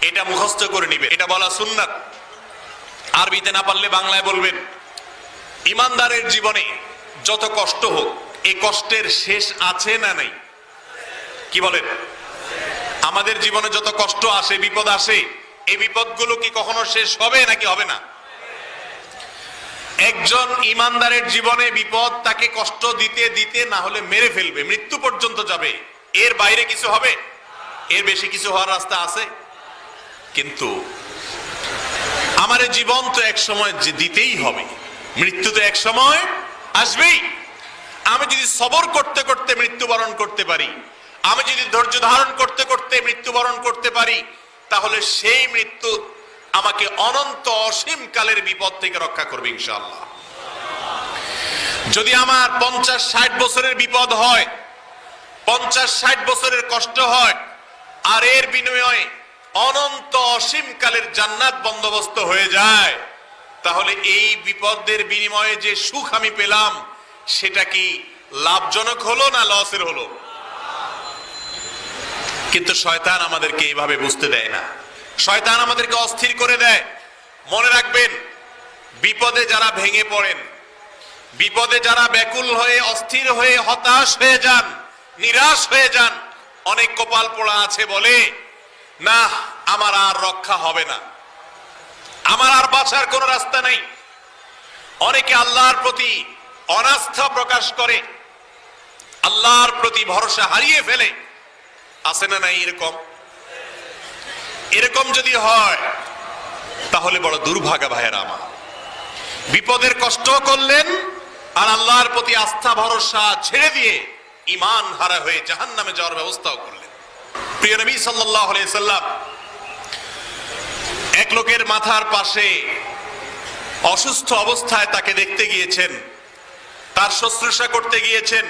এটা মুখস্থ করে নিবে, এটা বলা সুন্নাত। আরবিতে না পারলে বাংলায় বলবেন। ইমানদারের জীবনে যত কষ্ট হোক, এই কষ্টের শেষ আছে না নাই? কি বলেন? আমাদের জীবনে যত কষ্ট আসে, বিপদ আসে, এই বিপদগুলো কি কখনো শেষ হবে নাকি হবে না? একজন ইমানদারের জীবনে বিপদ তাকে কষ্ট দিতে দিতে না হলে মেরে ফেলবে, মৃত্যু পর্যন্ত যাবে। এর বাইরে কিছু হবে? এর বেশি কিছু হওয়ার রাস্তা আছে? কিন্তু আমার জীবন তো এক সময় দিতেই হবে, মৃত্যু তো এক সময় আসবেই। আমি যদি সবর করতে করতে মৃত্যুবরণ করতে পারি, আমি যদি ধৈর্য ধারণ করতে করতে মৃত্যুবরণ করতে পারি, তাহলে সেই মৃত্যু আমাকে অনন্ত অসীম কালের বিপদ থেকে রক্ষা করবে ইনশাআল্লাহ। যদি আমার 50-60 বছরের বিপদ হয়, 50-60 বছরের কষ্ট হয়, আর এর বিনিময়ে অনন্ত অসীম কালের জান্নাত বন্দোবস্ত হয়ে যায়, তাহলে এই বিপদের বিনিময়ে যে সুখ আমি পেলাম, সেটা কি লাভজনক হলো না লসের হলো? কিন্তু শয়তান আমাদেরকে এইভাবে বুঝতে দেয় না। শয়তান আমাদেরকে অস্থির করে দেয়। মনে রাখবেন, বিপদে যারা ভেঙে পড়েন, বিপদে যারা ব্যাকুল হয়ে অস্থির হয়ে হতাশ হয়ে যান, নিরাশ হয়ে যান, অনেক কপাল পোড়া আছে বলে, না আমার আর রক্ষা হবে না, আমার আর বাঁচার কোনো রাস্তা নেই। অনেকে আল্লাহর প্রতি অনাস্থা প্রকাশ করে, আল্লাহর প্রতি ভরসা হারিয়ে ফেলে। আছে না নাই এরকম? এরকম যদি হয় তাহলে বড় দুর্ভাগা ভাইয়েরা আমার। বিপদের কষ্ট করলেন আর আল্লাহর প্রতি আস্থা ভরসা ছেড়ে দিয়ে ঈমান হারা হয়ে জাহান্নামে যাওয়ার ব্যবস্থাও করলেন। প্রিয় নবী সাল্লাল্লাহু আলাইহি সাল্লাম এক লোকের মাথার পাশে অসুস্থ অবস্থায় তাকে দেখতে গিয়েছেন, তার শুশ্রূষা করতে গিয়েছেন।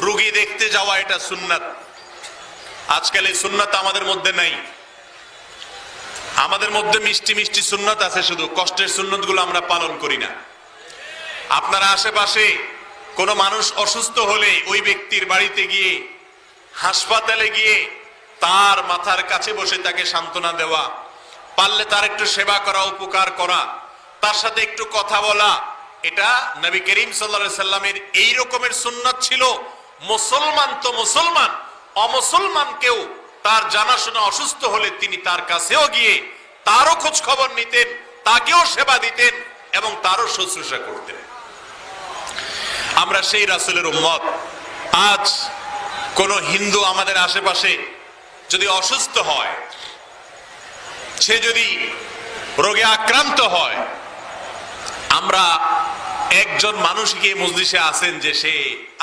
রোগী দেখতে যাওয়া এটা সুন্নাত। আজকাল এই সুন্নাত আমাদের মধ্যে নাই। আমাদের মধ্যে মিষ্টি মিষ্টি সুন্নাত আছে, শুধু কষ্টের সুন্নাতগুলো আমরা পালন করি না। আপনারা আশেপাশে কোনো মানুষ অসুস্থ হলে ওই ব্যক্তির বাড়িতে গিয়ে, হাসপাতালে গিয়ে তার মাথার কাছে বসে তাকে সান্ত্বনা দেওয়া, পারলে তার একটু সেবা করা, উপকার করা, তার সাথে একটু কথা বলা, এটা নবী করিম সাল্লাল্লাহু আলাইহি সাল্লামের এই রকমের সুন্নাত ছিল। মুসলমান তো মুসলমান, অমুসলমানকেও তার জানাশোনা অসুস্থ হলে তিনি তার কাছেও গিয়ে তারও খোঁজ খবর নিতেন, তাকেও সেবা দিতেন এবং তারও শুশ্রূষা করতেন। আমরা সেই রাসূলের উম্মত। আজ কোন হিন্দু আমাদের আশেপাশে যদি অসুস্থ হয়, সে যদি রোগে আক্রান্ত হয়, আমরা একজন মানুষ গিয়ে মজলিসে আছেন যে সে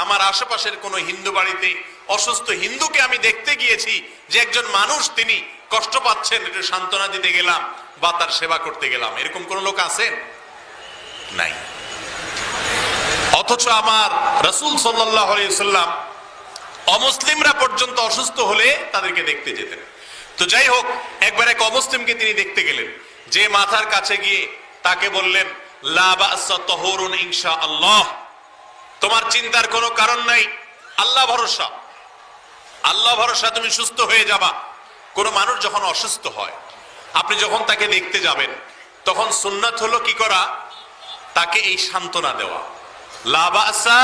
আমার আশেপাশের কোন হিন্দু বাড়িতে অসুস্থ হিন্দুকে আমি দেখতে গিয়েছি যে একজন মানুষ তিনি কষ্ট পাচ্ছেন, একটু সান্ত্বনা দিতে গেলাম বা তার সেবা করতে গেলাম, এরকম কোন লোক আছেন? নাই। অথচ আমার রাসূল সাল্লাল্লাহু আলাইহি ওয়াসাল্লাম অমুসলিমরা পর্যন্ত অসুস্থ হলে তাদেরকে দেখতে যেতেন। তো যাই হোক, একবার এক অমুসলিমকে তিনি দেখতে গেলেন, যে মাথার কাছে গিয়ে তাকে বললেন, লা বা'সা তাহুরুন ইনশাআল্লাহ, তোমার চিন্তার কোনো কারণ নাই, আল্লাহ ভরসা, আল্লাহ ভরসা, তুমি সুস্থ হয়ে যাবা। কোন মানুষ যখন অসুস্থ হয়, আপনি যখন তাকে দেখতে যাবেন, তখন সুন্নাত হলো কি করা? তাকে এই সান্ত্বনা দেওয়া, লা বা'সা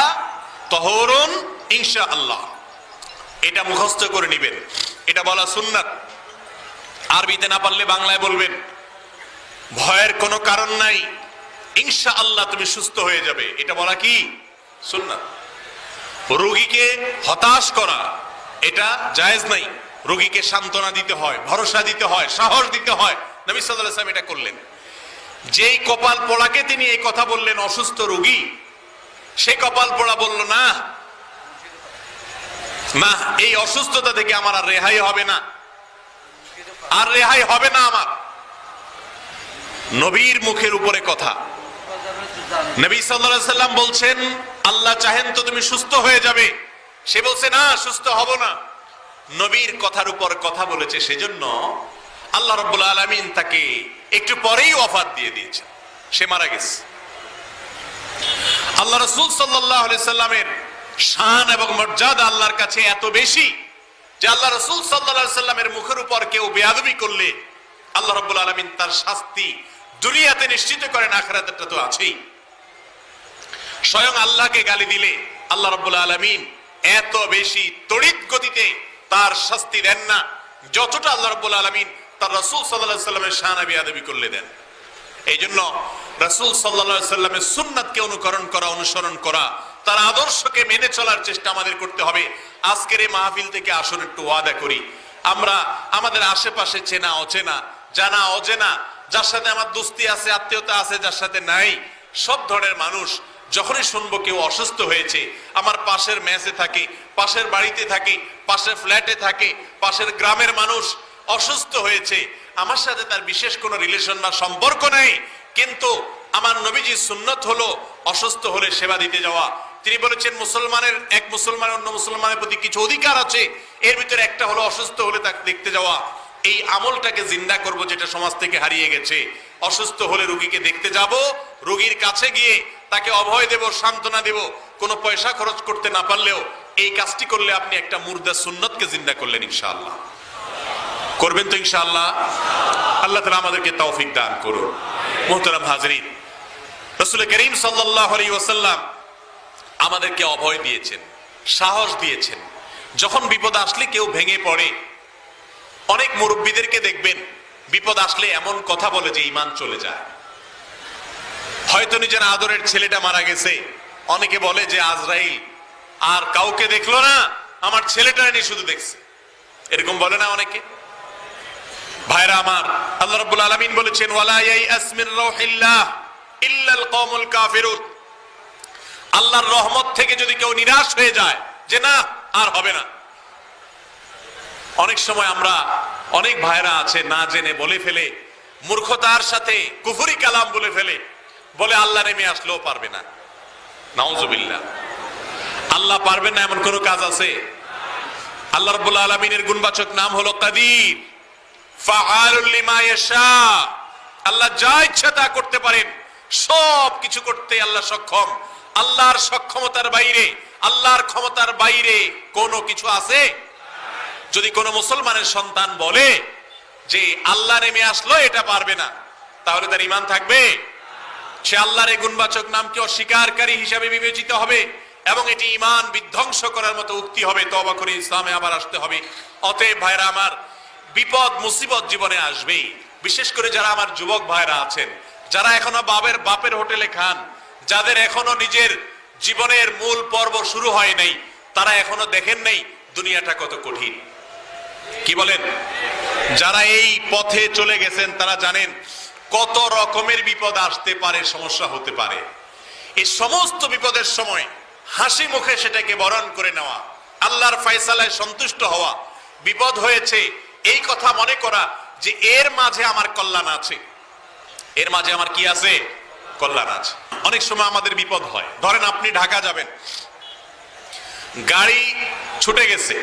তাহুরুন ইনশাআল্লাহ। এটা মুখস্থ করে নিবেন, এটা বলা সুন্নাত। আরবিতে না পারলে বাংলায় বলবেন। ভয়ের কোনো কারণ নাই, ইনশাআল্লাহ তুমি সুস্থ হয়ে যাবে, এটা বলা কি? সুন্নাত। রোগীকে হতাশ করা এটা জায়েজ নাই। রোগীকে সান্ত্বনা দিতে হয়, ভরসা দিতে হয়, সাহস দিতে হয়। নবী সাল্লাল্লাহু আলাইহি ওয়াসাল্লাম এটা করলেন। যেই কপাল পোড়াকে তিনি এই কথা বললেন, অসুস্থ রোগী, সে কপাল পোড়া বলল, না না, এই অসুস্থতা থেকে আমার আর রেহাই হবে না, আর রেহাই হবে না আমার। নবীর মুখের উপরে কথা। নবী সাল্লাল্লাহু আলাইহি ওয়াসাল্লাম বলছেন, আল্লাহ চাহেন তো তুমি সুস্থ হয়ে যাবে। সে বলছে, না, সুস্থ হব না। নবীর কথার উপর কথা বলেছে, সেজন্য আল্লাহ রাব্বুল আলামিন তাকে একটু পরেই ওয়াফাত দিয়ে দিয়েছে, সে মারা গেছে। আল্লাহ রাসূল সাল্লাল্লাহু আলাইহি সাল্লামের শান এবং মর্যাদা আল্লাহর কাছে এত বেশি যে আল্লাহ রাসূল সাল্লাল্লাহু আলাইহি সাল্লামের মুখের উপর কেউ বেয়াদবি করলে আল্লাহ রাব্বুল আলামিন তার শাস্তি দুনিয়াতে নিশ্চিত করেন, আখিরাতেরটা তো আছেই। স্বয়ং আল্লাহকে গালি দিলে আল্লাহ রাব্বুল আলামিন এত বেশি তড়িৎ গতিতে তার শাস্তি দেন না, যতটা আল্লাহ রাব্বুল আলামিন তার রাসূল সাল্লাল্লাহু আলাইহি সাল্লামের শান বেয়াদবি করলে দেন। এই জন্য রাসূল সাল্লাল্লাহু আলাইহি সাল্লামের সুন্নাতকে অনুকরণ করা, অনুসরণ করা, তার আদর্শকে মেনে চলার চেষ্টা আমাদের করতে হবে। আজকের এই মাহফিল থেকে আসলে একটু ওয়াদা করি, আমরা আমাদের আশেপাশে চেনা অচেনা, জানা অজানা, যার সাথে আমার দোস্তি আছে, আত্মীয়তা আছে, যার সাথে নাই, সব ধরনের মানুষ যখনই শুনবো কেউ অসুস্থ হয়েছে, আমার পাশের মেসে থাকে, পাশের বাড়িতে থাকে, পাশের ফ্ল্যাটে থাকে, পাশের গ্রামের মানুষ অসুস্থ হয়েছে, আমার সাথে তার বিশেষ কোনো রিলেশন বা সম্পর্ক নেই, কিন্তু আমার নবীজির সুন্নত হলো অসুস্থ হলে সেবা দিতে যাওয়া। তিনি বলেছেন মুসলমানের এক মুসলমান অন্য মুসলমানের প্রতি কিছু অধিকার আছে, এর ভিতরে একটা হলো অসুস্থ হলে তাকে দেখতে যাওয়া। এই আমলটাকে জিন্দা করব, যেটা সমাজ থেকে হারিয়ে গেছে। অসুস্থ হলে রোগীকে দেখতে যাব, রোগীর কাছে গিয়ে তাকে অভয় দেব, সান্ত্বনা দেব, কোনো পয়সা খরচ করতে না পারলেও এই কাজটি করলে আপনি একটা মুর্দা সুন্নতকে জিন্দা করলেন। ইনশাআল্লাহ করবেন তো ইনশাআল্লাহ? আল্লাহ তাআলা আমাদেরকে তৌফিক দান করুন। মুহতারাম হাজরিন, রাসূল করিম সাল্লাল্লাহু আলাইহি ওয়াসাল্লাম আমাদেরকে অভয় দিয়েছেন, সাহস দিয়েছেন। যখন বিপদ আসলে কেউ ভেঙে পড়ে, অনেক মুরব্বীদেরকে দেখবেন বিপদ আসলে এমন কথা বলে যে ঈমান চলে যায়। হয়তো নিজের আদরের ছেলেটা মারা গেছে, অনেকে বলে যে আজরাইল আর কাউকে দেখলো না, আমার ছেলেটা নিয়ে শুধু দেখছে, এরকম বলে না অনেকে। ভাইরা আমার, আল্লাহ রাব্বুল আলামিন বলেছেন ওয়ালা ইয়াইআস মির রাউহিল্লাহ ইল্লাল কওমুল কাফিরুন। আল্লাহর রহমত থেকে যদি কেউ নিরাশ হয়ে যায় যে না আর হবে না, অনেক সময় আমরা অনেক ভাইরা আছে না জেনে বলে ফেলে, মূর্খতার সাথে কুফরি কালাম বলে ফেলে, বলে আল্লাহ নেমে আসলেও পারবে না। নাউজুবিল্লাহ। আল্লাহ পারবে না এমন কোন কাজ আছে? আল্লাহ রাব্বুল আলামিনের গুণবাচক নাম হলো কাদির, ফাআলুল লিমা ইয়াশা। আল্লাহ যা ইচ্ছা তা করতে পারেন, সব কিছু করতে আল্লাহ সক্ষম। আল্লাহর সক্ষমতার বাইরে, আল্লাহর ক্ষমতার বাইরে কোনো কিছু আছে? যদি কোনো মুসলমানের সন্তান বলে যে আল্লাহ নেমে আসলো এটা পারবে না, তাহলে তার ঈমান থাকবে? সে আল্লাহর এই গুণবাচক নামকে অস্বীকারী হিসাবে বিবেচিত হবে এবং এটি ঈমান বিধ্বংস করার মতো উক্তি হবে। তওবা করে ইসলামে আবার আসতে হবে। অতএব ভাইরা আমার, বিপদ মুসিবত জীবনে আসবেই। বিশেষ করে যারা আমার যুবক ভাইরা আছেন, যারা এখনো বাপের হোটেলে খান, যাদের এখনো নিজের জীবনের মূল পর্ব শুরু হয় নাই, তারা এখনো দেখেন নাই দুনিয়াটা কত কঠিন। কি বলেন? যারা এই পথে চলে গেছেন তারা জানেন কত রকমের বিপদ আসতে পারে, সমস্যা হতে পারে। এই সমস্ত বিপদের সময় হাসি মুখে সেটাকে বরণ করে নেওয়া, আল্লাহর ফয়সালায় সন্তুষ্ট হওয়া। বিপদ হয়েছে এই কথা মনে করা যে এর মাঝে আমার কল্যাণ আছে, এর মাঝে আমার কি আছে? কল্যাণ আছে। অনেক সময় আমাদের বিপদ হয়, ধরেন আপনি ঢাকা যাবেন, গাড়ি ছুটে গেছে,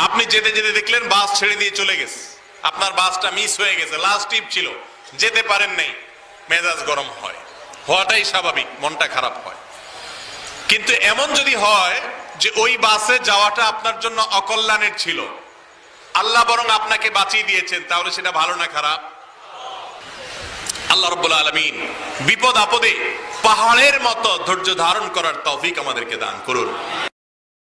আপনি যেতে যেতে দেখলেন বাস ছেড়ে দিয়ে চলে গেছে, আপনার বাসটা মিস হয়ে গেছে, লাস্ট ট্রিপ ছিল, যেতে পারেন নাই, মেজাজ গরম হয়, হওয়াটাই স্বাভাবিক, মনটা খারাপ হয়। কিন্তু এমন যদি হয় যে ওই বাসে যাওয়াটা আপনার জন্য অকল্যাণের ছিল, আল্লাহ বরং আপনাকে বাঁচিয়ে দিয়েছেন, তাহলে সেটা ভালো না খারাপ? আল্লাহ রাব্বুল আলামিন বিপদ আপদে পাহাড়ের মতো ধৈর্য ধারণ করার তৌফিক আমাদেরকে দান করুন।